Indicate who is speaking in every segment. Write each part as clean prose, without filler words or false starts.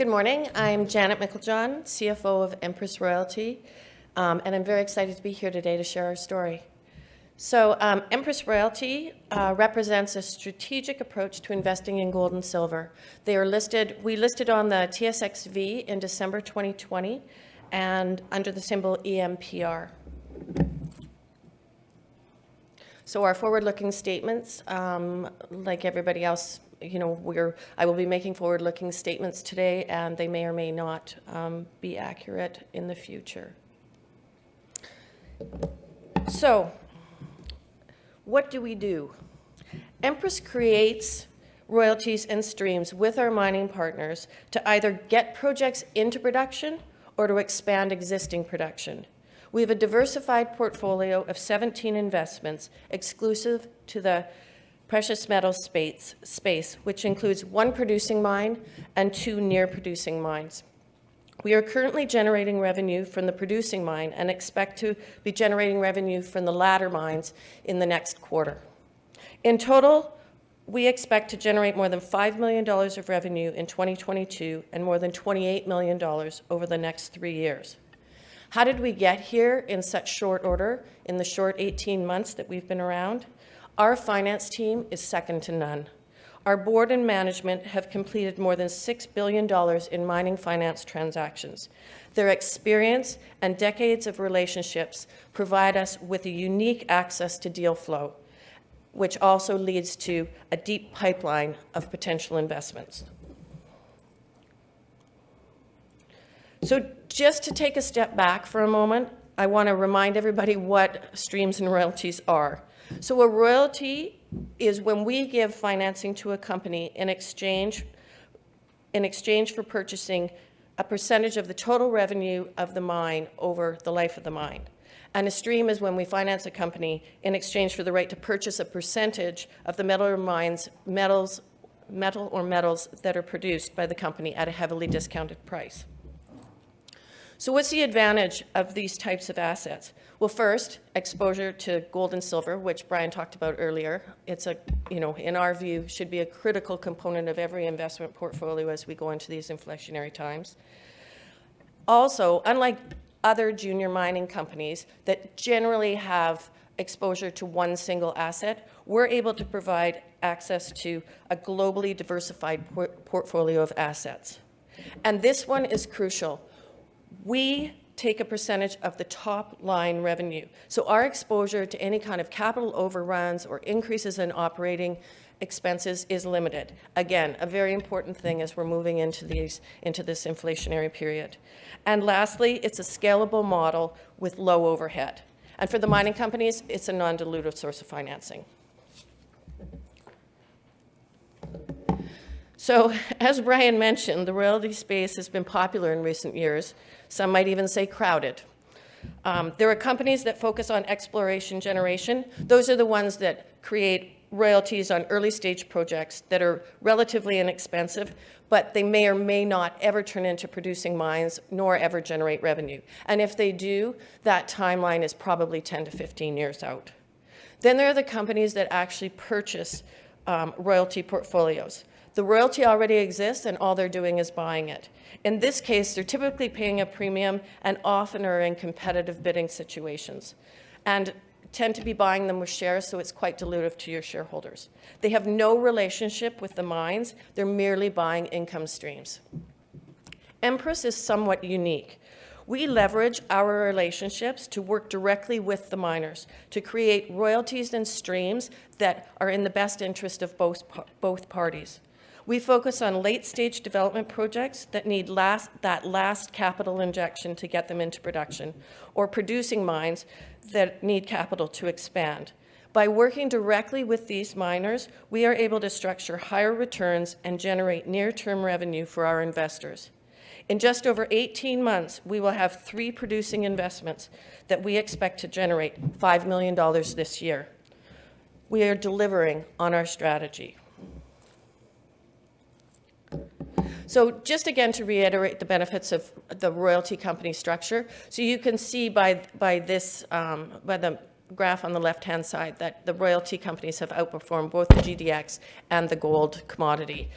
Speaker 1: Good morning. I'm Janet Meiklejohn, CFO of Empress Royalty, and I'm very excited to be here today to share our story. So Empress Royalty represents a strategic approach to investing in gold and silver. We listed on the TSXV in December 2020 and under the symbol EMPR. So our forward-looking statements, like everybody else, I will be making forward-looking statements today, and they may or may not be accurate in the future. So, what do we do? Empress creates royalties and streams with our mining partners to either get projects into production or to expand existing production. We have a diversified portfolio of 17 investments exclusive to the precious metals space, which includes 1 producing mine and 2 near-producing mines. We are currently generating revenue from the producing mine and expect to be generating revenue from the latter mines in the next quarter. In total, we expect to generate more than $5 million of revenue in 2022 and more than $28 million over the next 3 years. How did we get here in such short order in the short 18 months that we've been around? Our finance team is second to none. Our board and management have completed more than $6 billion in mining finance transactions. Their experience and decades of relationships provide us with a unique access to deal flow, which also leads to a deep pipeline of potential investments. So just to take a step back for a moment, I want to remind everybody what streams and royalties are. So a royalty is when we give financing to a company in exchange for purchasing a percentage of the total revenue of the mine over the life of the mine. And a stream is when we finance a company in exchange for the right to purchase a percentage of the metal or metals that are produced by the company at a heavily discounted price. So what's the advantage of these types of assets? Well, first, exposure to gold and silver, which Brian talked about earlier. It's in our view, should be a critical component of every investment portfolio as we go into these inflationary times. Also, unlike other junior mining companies that generally have exposure to one single asset, we're able to provide access to a globally diversified portfolio of assets. And this one is crucial. We take a percentage of the top line revenue. So our exposure to any kind of capital overruns or increases in operating expenses is limited. Again, a very important thing as we're moving into this inflationary period. And lastly, it's a scalable model with low overhead. And for the mining companies, it's a non-dilutive source of financing. So, as Brian mentioned, the royalty space has been popular in recent years. Some might even say crowded. There are companies that focus on exploration generation. Those are the ones that create royalties on early stage projects that are relatively inexpensive, but they may or may not ever turn into producing mines nor ever generate revenue. And if they do, that timeline is probably 10 to 15 years out. Then there are the companies that actually purchase royalty portfolios. The royalty already exists and all they're doing is buying it. In this case, they're typically paying a premium and often are in competitive bidding situations and tend to be buying them with shares, so it's quite dilutive to your shareholders. They have no relationship with the mines, they're merely buying income streams. Empress is somewhat unique. We leverage our relationships to work directly with the miners to create royalties and streams that are in the best interest of both parties. We focus on late-stage development projects that need that last capital injection to get them into production, or producing mines that need capital to expand. By working directly with these miners, we are able to structure higher returns and generate near-term revenue for our investors. In just over 18 months, we will have 3 producing investments that we expect to generate $5 million this year. We are delivering on our strategy. So just again to reiterate the benefits of the royalty company structure, so you can see by the graph on the left-hand side that the royalty companies have outperformed both the GDX and the gold commodity.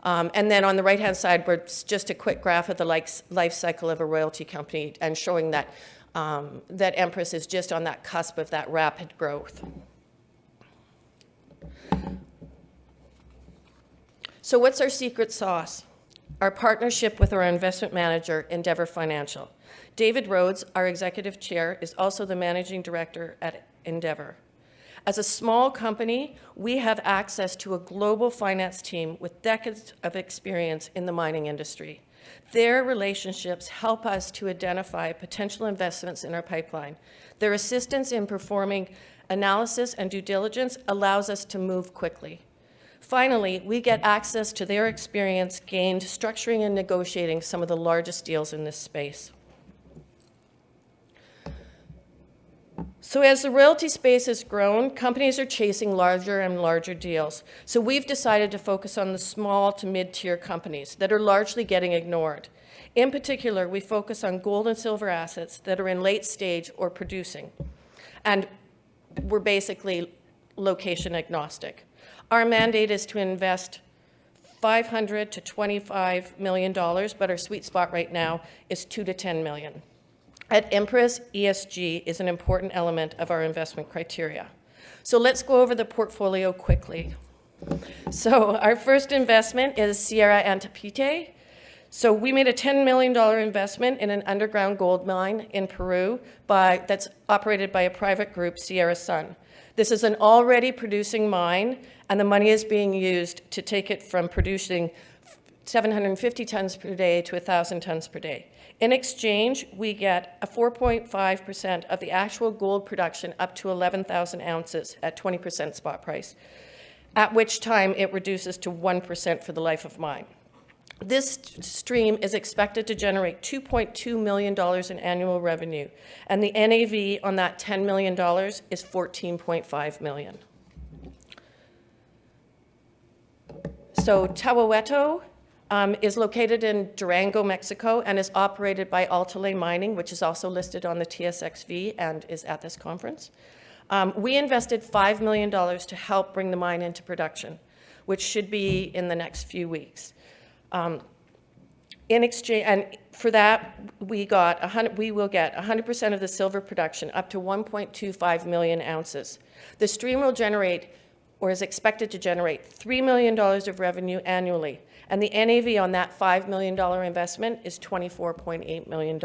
Speaker 1: And then on the right-hand side, we're just a quick graph of the life cycle of a royalty company and showing that, that Empress is just on that cusp of that rapid growth. So what's our secret sauce? Our partnership with our investment manager, Endeavour Financial. David Rhodes, our executive chair, is also the managing director at Endeavour. As a small company, we have access to a global finance team with decades of experience in the mining industry. Their relationships help us to identify potential investments in our pipeline. Their assistance in performing analysis and due diligence allows us to move quickly. Finally, we get access to their experience gained structuring and negotiating some of the largest deals in this space. So as the royalty space has grown, companies are chasing larger and larger deals. So we've decided to focus on the small to mid-tier companies that are largely getting ignored. In particular, we focus on gold and silver assets that are in late stage or producing. And we're basically location agnostic. Our mandate is to invest $500 to $25 million, but our sweet spot right now is $2 to $10 million. At Empress, ESG is an important element of our investment criteria. So let's go over the portfolio quickly. So our first investment is Sierra Antapite. So we made a $10 million investment in an underground gold mine in Peru that's operated by a private group, Sierra Sun. This is an already producing mine, and the money is being used to take it from producing 750 tons per day to 1,000 tons per day. In exchange, we get a 4.5% of the actual gold production up to 11,000 ounces at 20% spot price, at which time it reduces to 1% for the life of mine. This stream is expected to generate $2.2 million in annual revenue, and the NAV on that $10 million is $14.5 million. So Tahuehueto is located in Durango, Mexico, and is operated by Altale Mining, which is also listed on the TSXV and is at this conference. We invested $5 million to help bring the mine into production, which should be in the next few weeks. In exchange, and for that, we will get 100% of the silver production, up to 1.25 million ounces. The stream will generate, or is expected to generate, $3 million of revenue annually, and the NAV on that $5 million investment is $24.8 million.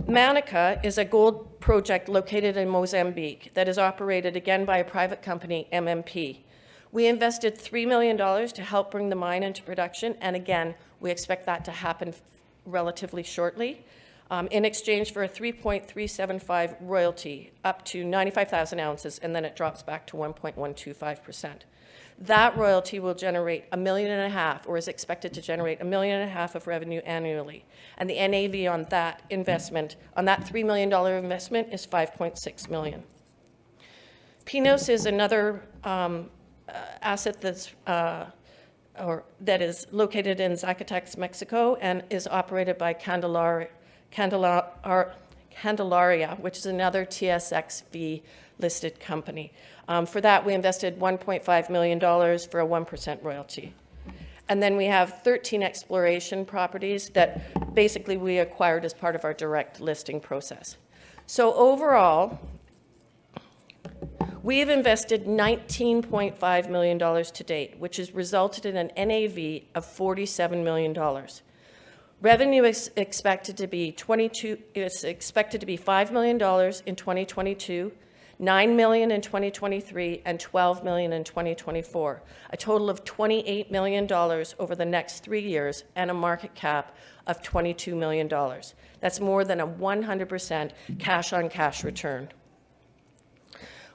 Speaker 1: Manica is a gold project located in Mozambique that is operated again by a private company, MMP. We invested $3 million to help bring the mine into production, and again, we expect that to happen relatively shortly, in exchange for a 3.375 royalty up to 95,000 ounces, and then it drops back to 1.125%. That royalty will generate $1.5 million, or is expected to generate $1.5 million of revenue annually, and the NAV on that investment, on that $3 million investment, is $5.6 million. Pinos is another asset that is located in Zacatecas, Mexico, and is operated by Candelaria, which is another TSXV listed company. For that, we invested $1.5 million for a 1% royalty. And then we have 13 exploration properties that basically we acquired as part of our direct listing process. So overall, we have invested $19.5 million to date, which has resulted in an NAV of $47 million. Revenue is expected to be $5 million in 2022, $9 million in 2023, and $12 million in 2024, a total of $28 million over the next 3 years, and a market cap of $22 million. That's more than a 100% cash-on-cash return.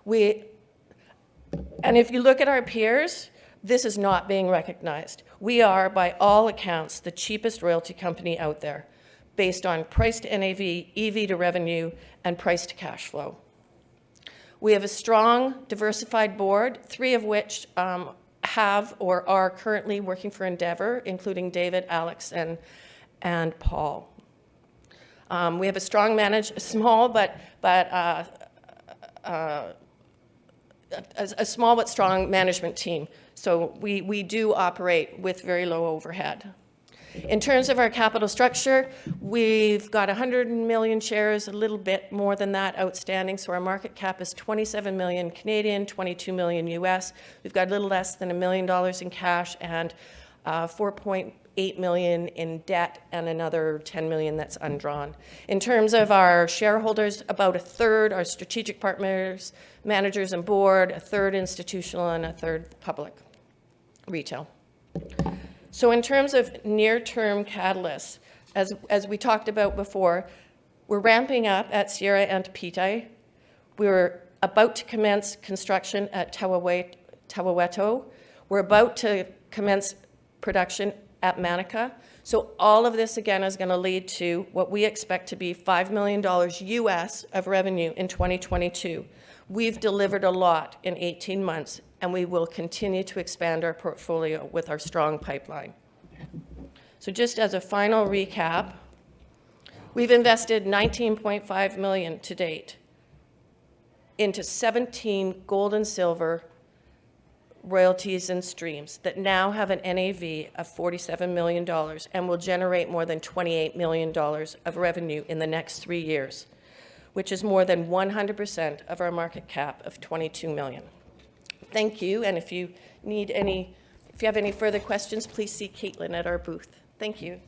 Speaker 1: And if you look at our peers, this is not being recognized. We are, by all accounts, the cheapest royalty company out there, based on price to NAV, EV to revenue, and price to cash flow. We have a strong, diversified board, 3 of which have or are currently working for Endeavour, including David, Alex, and Paul. We have a strong small but strong management team. So we do operate with very low overhead. In terms of our capital structure, we've got 100 million shares, a little bit more than that outstanding. So our market cap is 27 million Canadian, 22 million US. We've got a little less than $1 million in cash and 4.8 million in debt and another 10 million that's undrawn. In terms of our shareholders, about a third are strategic partners, managers and board, a third institutional, and a third public retail. So in terms of near-term catalysts, as we talked about before, we're ramping up at Sierra and Pite. We're about to commence construction at Tawaweto. We're about to commence production at Manica. So all of this, again, is going to lead to what we expect to be $5 million US of revenue in 2022. We've delivered a lot in 18 months, and we will continue to expand our portfolio with our strong pipeline. So just as a final recap, we've invested $19.5 million to date into 17 gold and silver royalties and streams that now have an NAV of $47 million and will generate more than $28 million of revenue in the next 3 years, which is more than 100% of our market cap of $22 million. Thank you, and if you have any further questions, please see Caitlin at our booth. Thank you.